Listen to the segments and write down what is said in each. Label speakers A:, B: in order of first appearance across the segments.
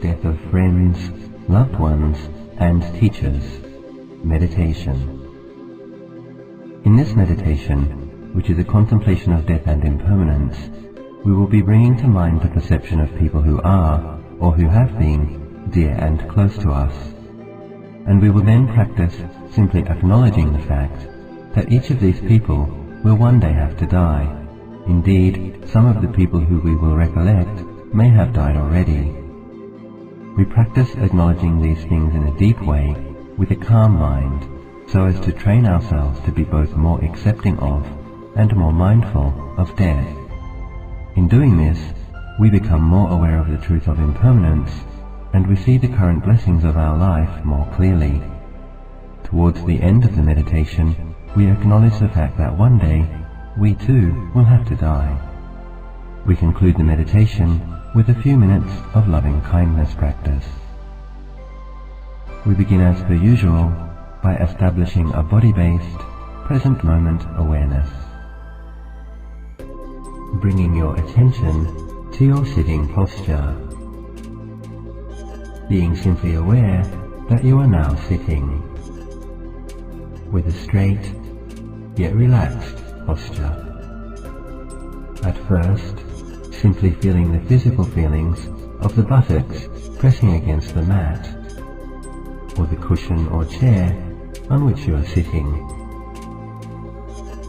A: death of friends, loved ones, and teachers. Meditation. In this meditation, which is a contemplation of death and impermanence, we will be bringing to mind the perception of people who are, or who have been, dear and close to us. And we will then practice simply acknowledging the fact that each of these people will one day have to die. Indeed, some of the people who we will recollect may have died already. We practice acknowledging these things in a deep way, with a calm mind, so as to train ourselves to be both more accepting of and more mindful of death. In doing this, we become more aware of the truth of impermanence, and we see the current blessings of our life more clearly. Towards the end of the meditation, we acknowledge the fact that one day, we too will have to die. We conclude the meditation with a few minutes of loving kindness practice. We begin as per usual by establishing a body-based, present moment awareness. Bringing your attention to your sitting posture. Being simply aware that you are now sitting with a straight yet relaxed posture. At first, simply feeling the physical feelings of the buttocks pressing against the mat or the cushion or chair on which you are sitting.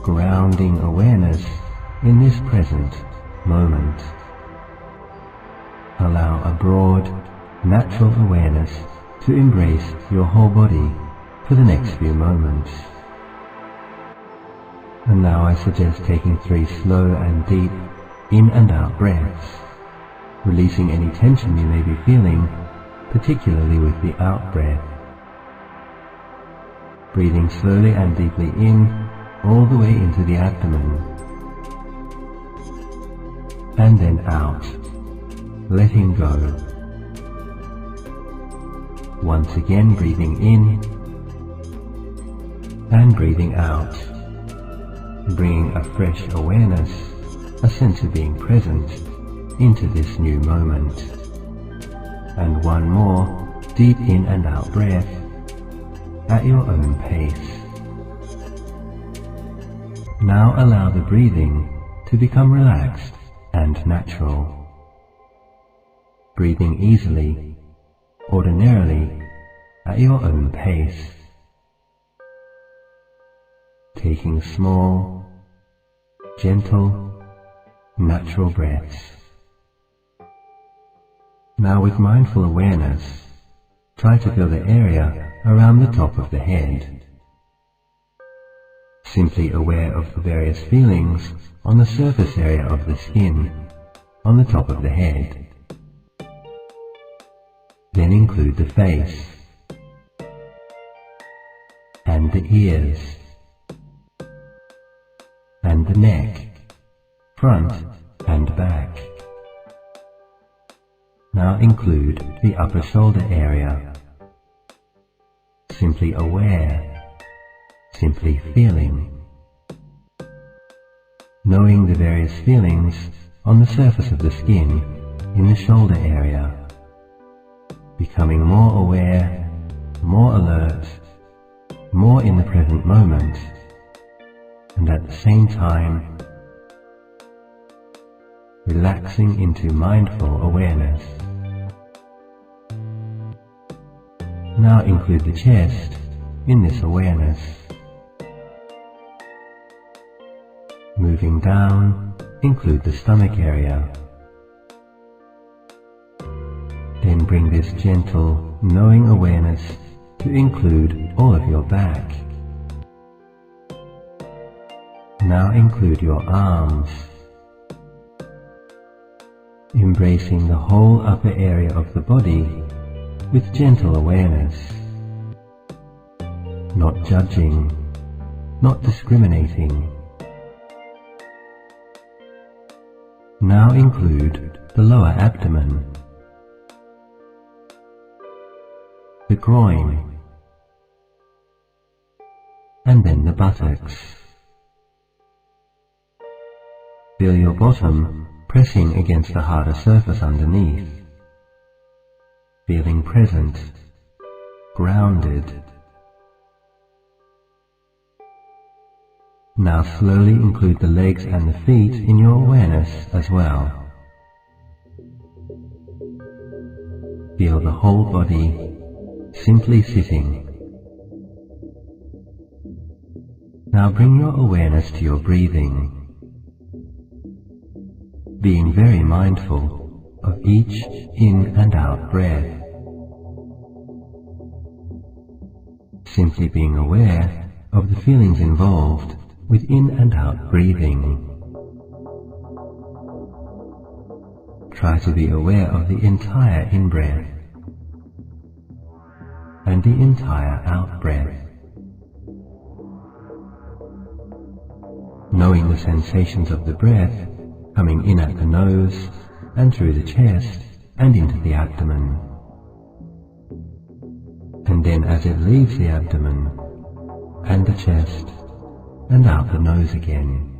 A: Grounding awareness in this present moment. Allow a broad, natural awareness to embrace your whole body for the next few moments. And now I suggest taking 3 slow and deep in and out breaths, releasing any tension you may be feeling, particularly with the out breath. Breathing slowly and deeply in, all the way into the abdomen, and then out, letting go. Once again breathing in, and breathing out, bringing a fresh awareness, a sense of being present, into this new moment. And one more deep in and out breath, at your own pace. Now allow the breathing to become relaxed and natural. Breathing easily, ordinarily, at your own pace. Taking small, gentle, natural breaths. Now with mindful awareness, try to feel the area around the top of the head. Simply aware of the various feelings on the surface area of the skin, on the top of the head. Then include the face, and the ears, and the neck, front and back. Now include the upper shoulder area. Simply aware, simply feeling, knowing the various feelings on the surface of the skin in the shoulder area, becoming more aware, more alert, more in the present moment, and at the same time relaxing into mindful awareness. Now include the chest in this awareness. Moving down, include the stomach area. Then bring this gentle, knowing awareness to include all of your back. Now include your arms, embracing the whole upper area of the body with gentle awareness, not judging, not discriminating. Now include the lower abdomen, the groin, and then the buttocks. Feel your bottom pressing against the harder surface underneath. feeling present, grounded. Now slowly include the legs and the feet in your awareness as well. Feel the whole body simply sitting. Now bring your awareness to your breathing, being very mindful of each in and out breath. Simply being aware of the feelings involved with in and out breathing. Try to be aware of the entire in-breath and the entire out-breath, knowing the sensations of the breath coming in at the nose and through the chest and into the abdomen, and then as it leaves the abdomen and the chest and out the nose again,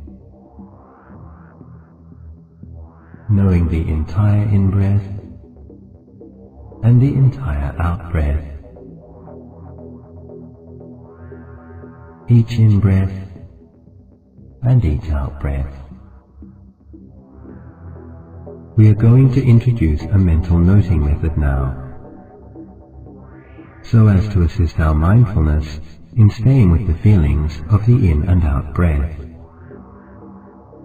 A: knowing the entire in-breath and the entire out-breath, each in-breath and each out-breath. We are going to introduce a mental noting method now, so as to assist our mindfulness in staying with the feelings of the in and out breath.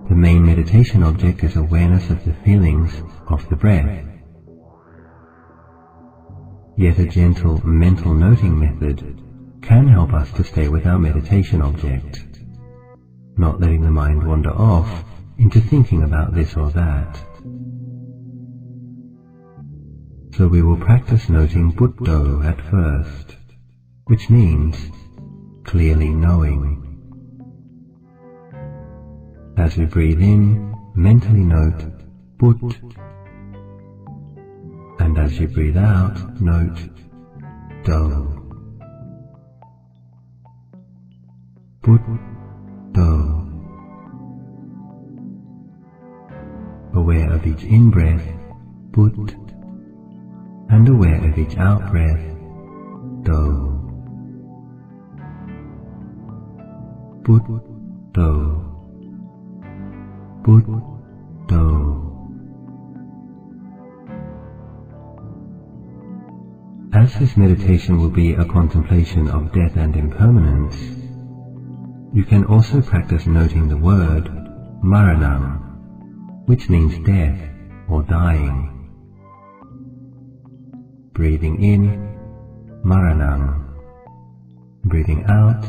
A: The main meditation object is awareness of the feelings of the breath. Yet a gentle mental noting method can help us to stay with our meditation object, not letting the mind wander off into thinking about this or that. So we will practice noting Buddho at first, which means clearly knowing. As we breathe in, mentally note Bud, and as you breathe out, note Do. Buddho. Aware of each in-breath, Bud, and aware of each out-breath, Do. Buddho. Buddho. As this meditation will be a contemplation of death and impermanence, you can also practice noting the word Maranam, which means death or dying. Breathing in, Maranam. Breathing out,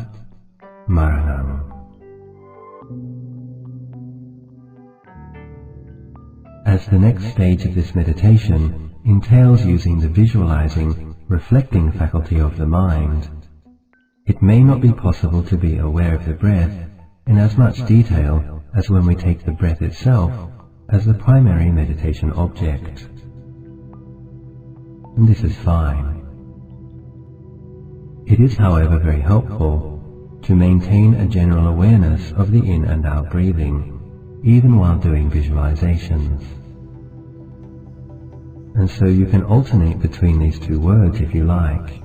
A: Maranam. As the next stage of this meditation entails using the visualizing, reflecting faculty of the mind, it may not be possible to be aware of the breath in as much detail as when we take the breath itself as the primary meditation object. And this is fine. It is, however, very helpful to maintain a general awareness of the in and out breathing, even while doing visualizations. And so you can alternate between these two words if you like,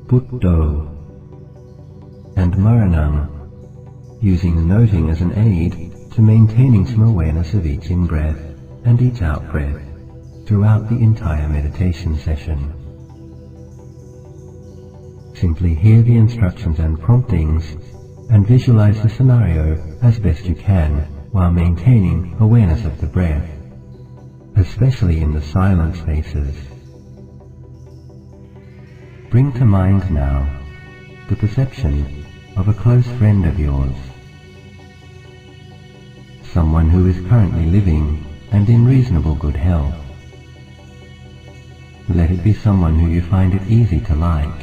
A: Buddho and Maranam, using the noting as an aid to maintaining some awareness of each in-breath and each out-breath throughout the entire meditation session. Simply hear the instructions and promptings and visualize the scenario as best you can while maintaining awareness of the breath, especially in the silent spaces. Bring to mind now the perception of a close friend of yours, someone who is currently living and in reasonable good health. Let it be someone who you find it easy to like,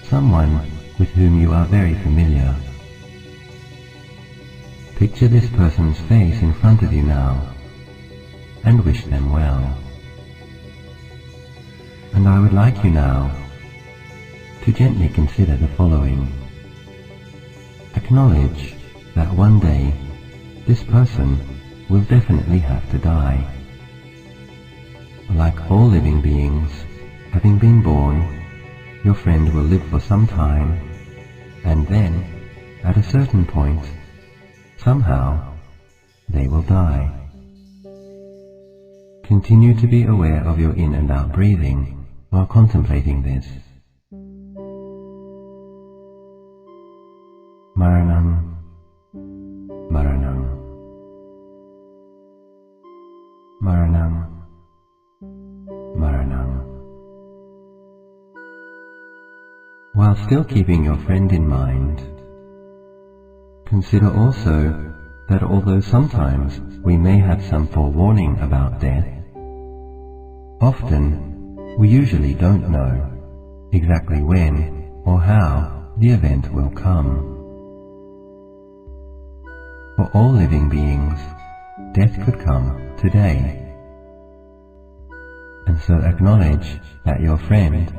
A: someone with whom you are very familiar. Picture this person's face in front of you now, and wish them well. And I would like you now to gently consider the following. Acknowledge that one day this person will definitely have to die. Like all living beings, having been born, your friend will live for some time, and then, at a certain point, somehow, they will die. Continue to be aware of your in and out breathing while contemplating this. Maranam, Maranam, Maranam, Maranam. While still keeping your friend in mind, consider also that although sometimes we may have some forewarning about death, often we usually don't know exactly when or how the event will come. For all living beings, death could come today. And so acknowledge that your friend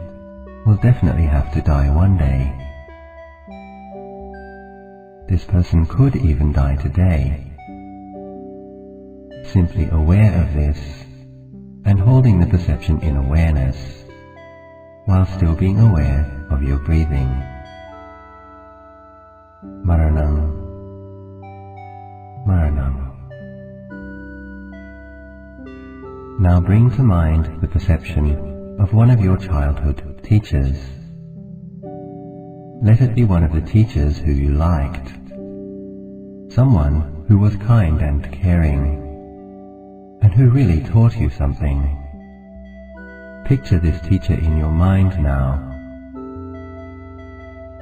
A: will definitely have to die one day. This person could even die today. Simply aware of this and holding the perception in awareness while still being aware of your breathing. Maranam, Maranam. Now bring to mind the perception of one of your childhood teachers. Let it be one of the teachers who you liked, someone who was kind and caring, and who really taught you something. Picture this teacher in your mind now.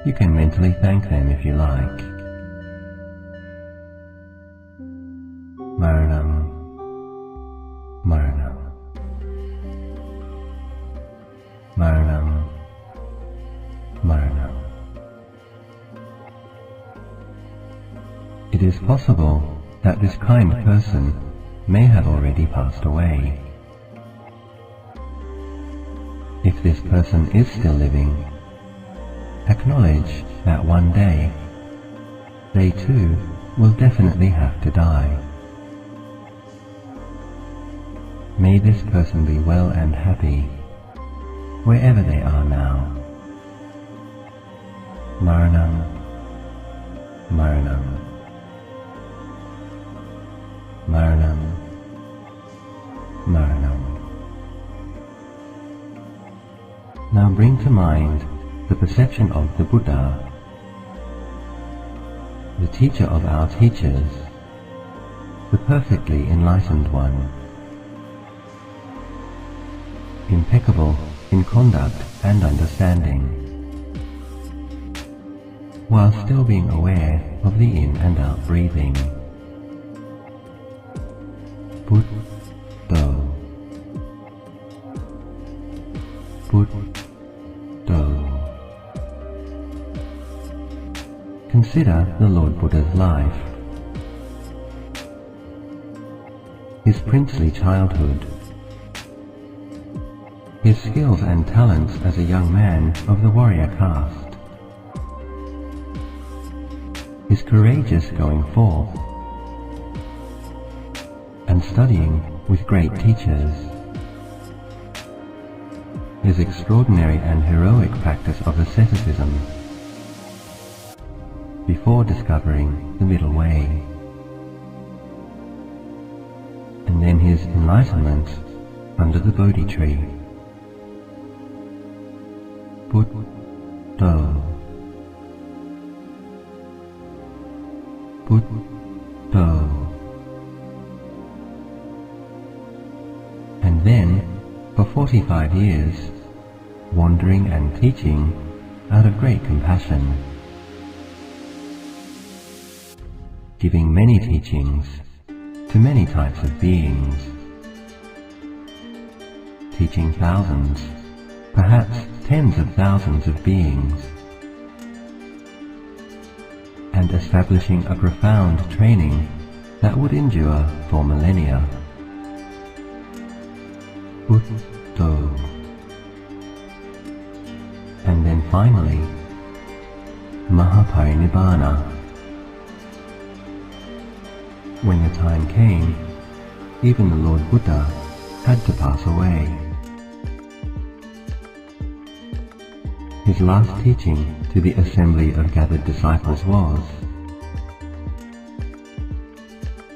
A: You can mentally thank them if you like. Maranam, Maranam, Maranam, Maranam. It is possible that this kind person may have already passed away. If this person is still living, acknowledge that one day they too will definitely have to die. May this person be well and happy wherever they are now. Maranam, Maranam, Maranam, Maranam. Now bring to mind the perception of the Buddha, the teacher of our teachers, the perfectly enlightened one, impeccable in conduct and understanding, while still being aware of the in and out breathing. Buddha, Buddha. Consider the Lord Buddha's life, his princely childhood, his skills and talents as a young man of the warrior caste, his courageous going forth, and studying with great teachers, his extraordinary and heroic practice of asceticism before discovering the middle way, and then his enlightenment under the Bodhi tree. Buddha, Buddha. And then, for 45 years, wandering and teaching out of great compassion, giving many teachings to many types of beings, teaching thousands, perhaps tens of thousands of beings, and establishing a profound training that would endure for millennia. Buddha. And then finally, Mahaparinibbana. When the time came, even the Lord Buddha had to pass away. His last teaching to the assembly of gathered disciples was,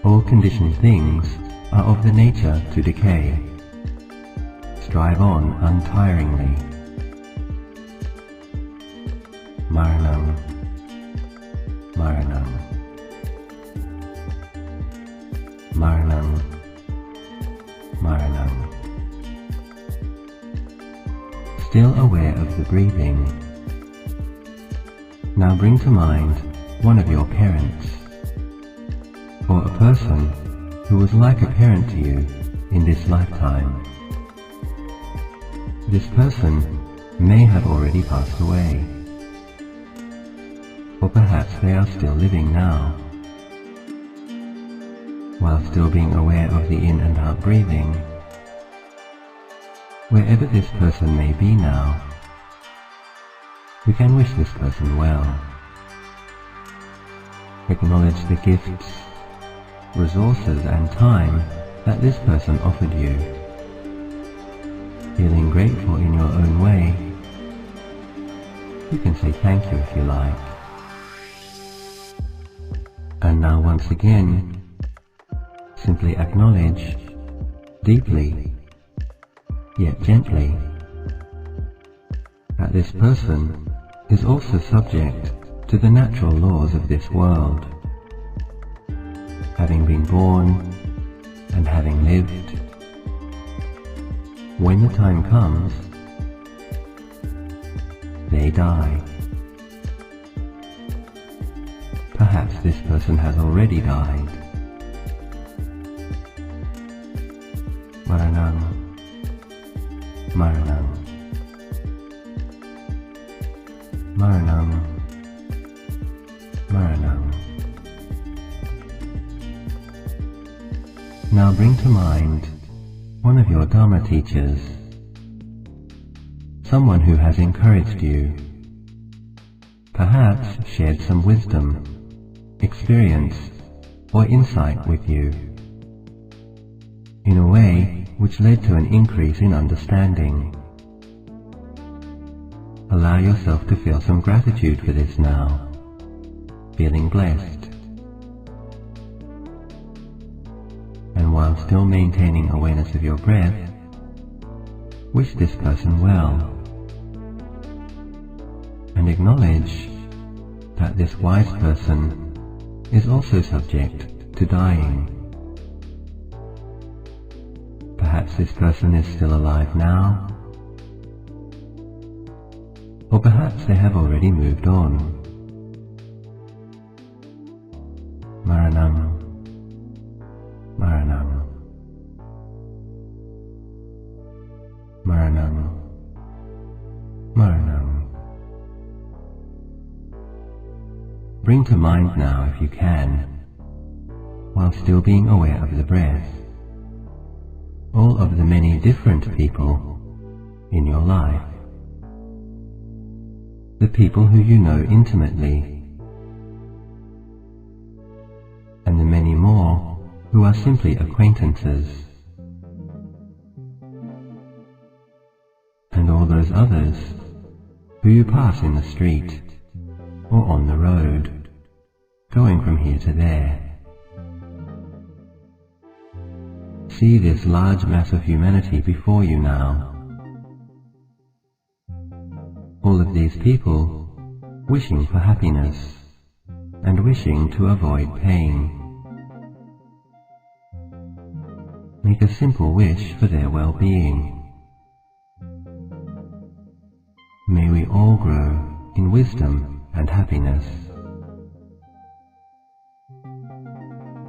A: "All conditioned things are of the nature to decay. Strive on untiringly." Maranam, Maranam, Maranam, Maranam. Still aware of the breathing, now bring to mind one of your parents, or a person who was like a parent to you in this lifetime. This person may have already passed away, or perhaps they are still living now. While still being aware of the in and out breathing, wherever this person may be now, we can wish this person well. Acknowledge the gifts, resources and time that this person offered you. Feeling grateful in your own way, you can say thank you if you like. And now once again, simply acknowledge, deeply, yet gently, that this person is also subject to the natural laws of this world, having been born and having lived. When the time comes, they die. Perhaps this person has already died. Maranam, Maranam, Maranam, Maranam. Now bring to mind one of your Dharma teachers, someone who has encouraged you, perhaps shared some wisdom, experience, or insight with you, in a way which led to an increase in understanding. Allow yourself to feel some gratitude for this now, feeling blessed. And while still maintaining awareness of your breath, wish this person well, and acknowledge that this wise person is also subject to dying. Perhaps this person is still alive now, or perhaps they have already moved on. Maranam, Maranam, Maranam, Maranam. Bring to mind now, if you can, while still being aware of the breath, all of the many different people in your life. The people who you know intimately, and the many more who are simply acquaintances, and all those others who you pass in the street or on the road, going from here to there. See this large mass of humanity before you now. All of these people wishing for happiness and wishing to avoid pain. Make a simple wish for their well-being. May we all grow in wisdom and happiness.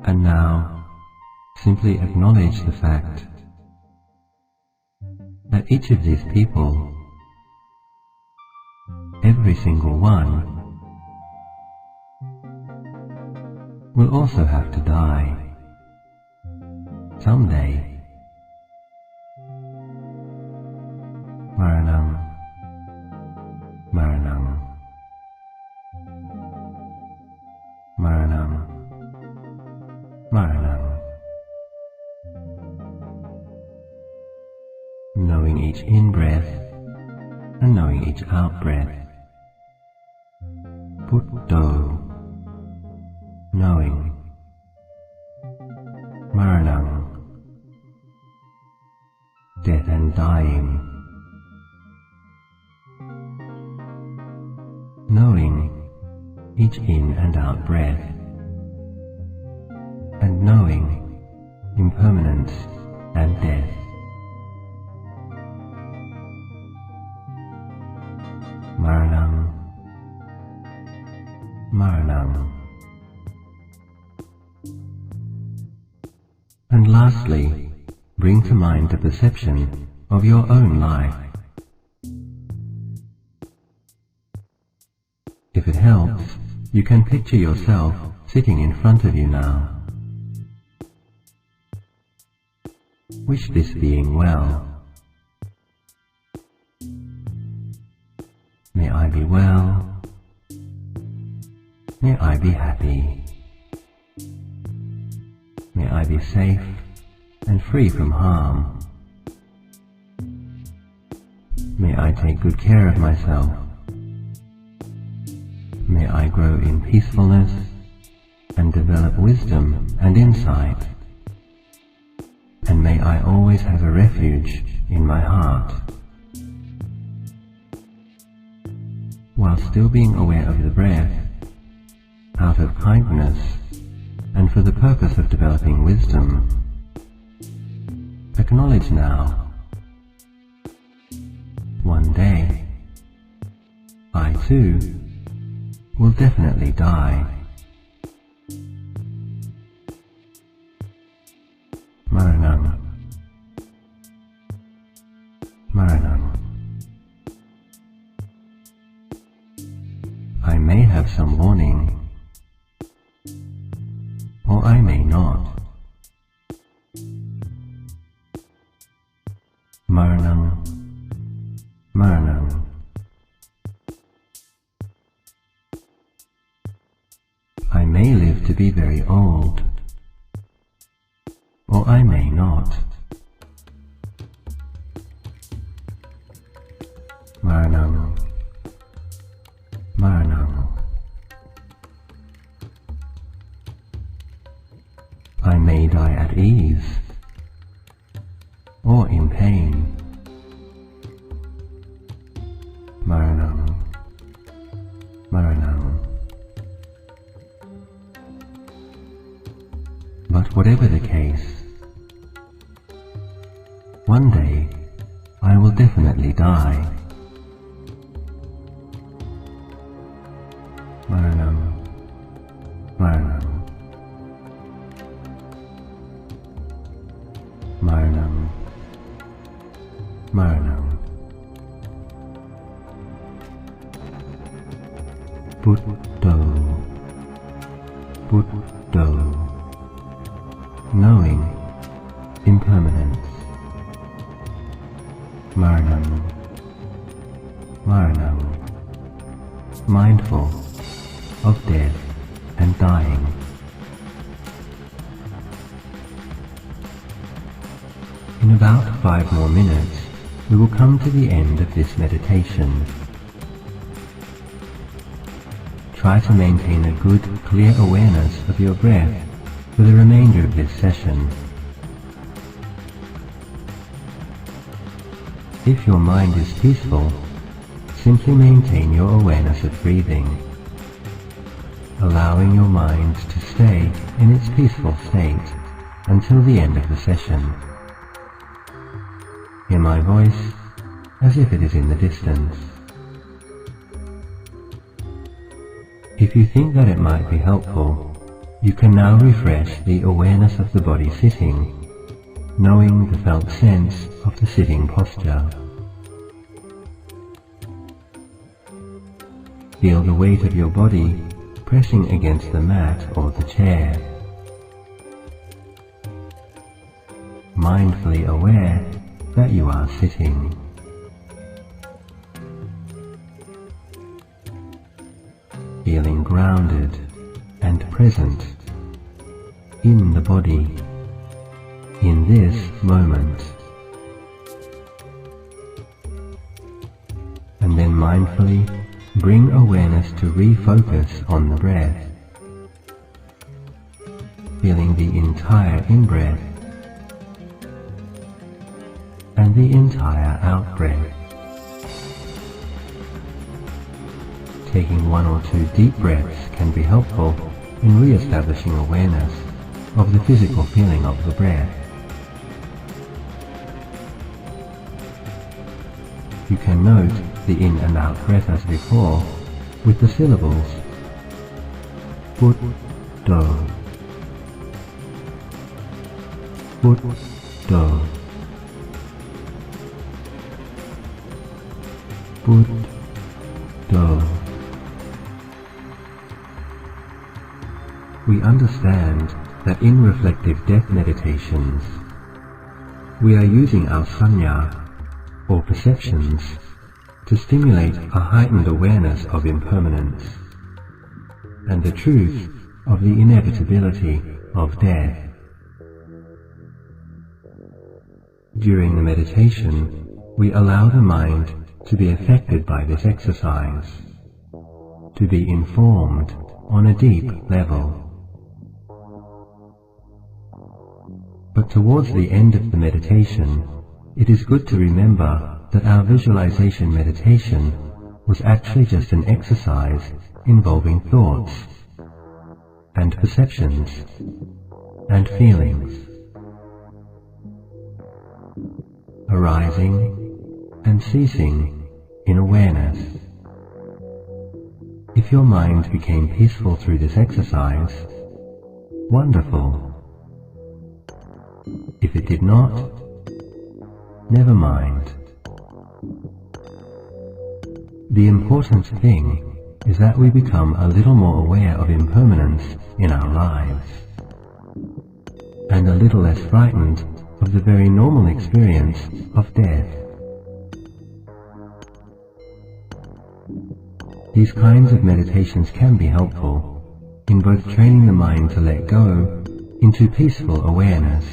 A: And now, simply acknowledge the fact that each of these people, every single one, will also have to die someday. Maranam, Maranam, Maranam, Maranam. each in-breath and knowing each out-breath. Buddho, knowing. Maranang, death and dying. Knowing each in and out breath, and knowing impermanence and death. Maranang, Maranang. And lastly, bring to mind the perception of your own life. If it helps, you can picture yourself sitting in front of you now. Wish this being well. May I be well. May I be happy. May I be safe and free from harm. May I take good care of myself. May I grow in peacefulness and develop wisdom and insight. And may I always have a refuge in my heart. While still being aware of the breath, out of kindness and for the purpose of developing wisdom, acknowledge now, one day, I too will definitely die. Maranang, Maranang. I may have some warning, or I may not. Maranang, Maranang. I may live to be very old, or I may not. Maranang, Maranang. I may die at ease, or in pain. Maranang, Maranang. But whatever the case, one day I will definitely die. Maranang, Maranang. Maranang, Maranang. Buddho, Buddho. Knowing impermanence. Maranang, Maranang. Mindful of death and dying. In about 5 more minutes, we will come to the end of this meditation. Try to maintain a good, clear awareness of your breath for the remainder of this session. If your mind is peaceful, simply maintain your awareness of breathing, allowing your mind to stay in its peaceful state until the end of the session. Hear my voice as if it is in the distance. If you think that it might be helpful, you can now refresh the awareness of the body sitting, knowing the felt sense of the sitting posture. Feel the weight of your body pressing against the mat or the chair. Mindfully aware that you are sitting. Feeling grounded and present in the body, in this moment. and then mindfully bring awareness to refocus on the breath, feeling the entire in-breath and the entire out-breath. Taking 1 or 2 deep breaths can be helpful in re-establishing awareness of the physical feeling of the breath. You can note the in and out breath as before with the syllables Put, Do, Put, Do, Put, Do. We understand that in reflective death meditations, we are using our sanya, or perceptions, to stimulate a heightened awareness of impermanence and the truth of the inevitability of death. During the meditation, we allow the mind to be affected by this exercise, to be informed on a deep level. But towards the end of the meditation, it is good to remember that our visualization meditation was actually just an exercise involving thoughts and perceptions and feelings, arising and ceasing in awareness. If your mind became peaceful through this exercise, wonderful. If it did not, never mind. The important thing is that we become a little more aware of impermanence in our lives, and a little less frightened of the very normal experience of death. These kinds of meditations can be helpful in both training the mind to let go into peaceful awareness,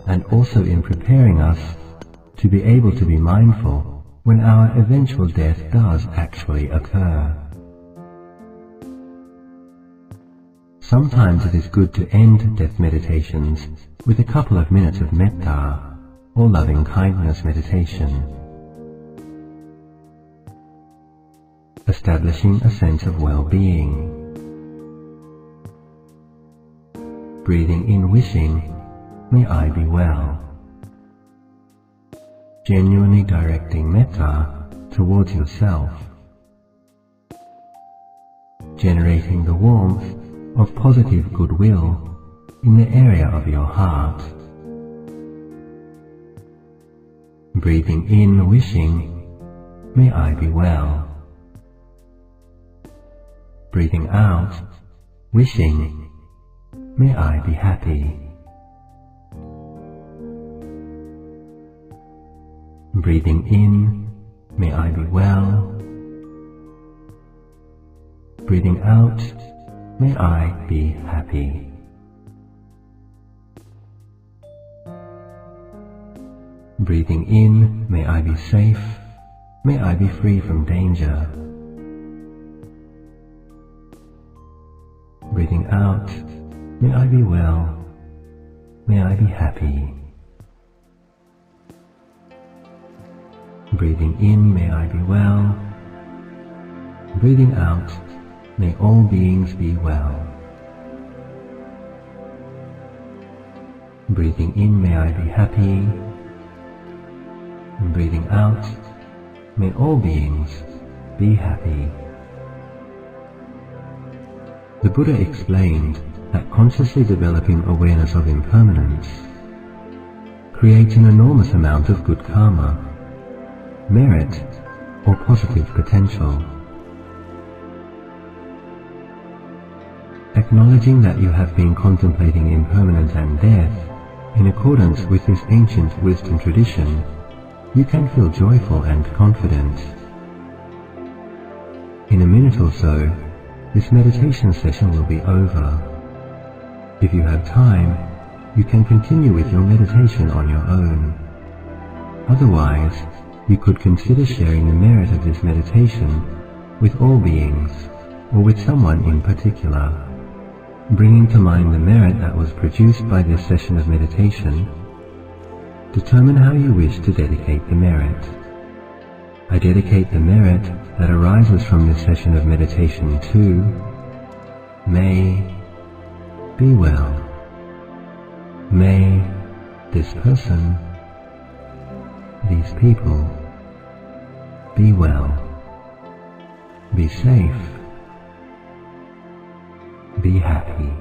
A: and also in preparing us to be able to be mindful when our eventual death does actually occur. Sometimes it is good to end death meditations with a couple of minutes of metta or loving kindness meditation, establishing a sense of well-being, breathing in wishing, may I be well, genuinely directing metta towards yourself, generating the warmth of positive goodwill in the area of your heart, breathing in wishing, may I be well, breathing out wishing, may I be happy, breathing in, may I be well, breathing out, may I be happy. Breathing in, may I be safe, may I be free from danger. Breathing out, may I be well, may I be happy. Breathing in, may I be well. Breathing out, may all beings be well. Breathing in, may I be happy. Breathing out, may all beings be happy. The Buddha explained that consciously developing awareness of impermanence creates an enormous amount of good karma, merit, or positive potential. Acknowledging that you have been contemplating impermanence and death in accordance with this ancient wisdom tradition, you can feel joyful and confident. In a minute or so, this meditation session will be over. If you have time, you can continue with your meditation on your own. Otherwise, you could consider sharing the merit of this meditation with all beings, or with someone in particular, bringing to mind the merit that was produced by this session of meditation. Determine how you wish to dedicate the merit. I dedicate the merit that arises from this session of meditation to may be well. May this person, these people, be well, be safe, be happy.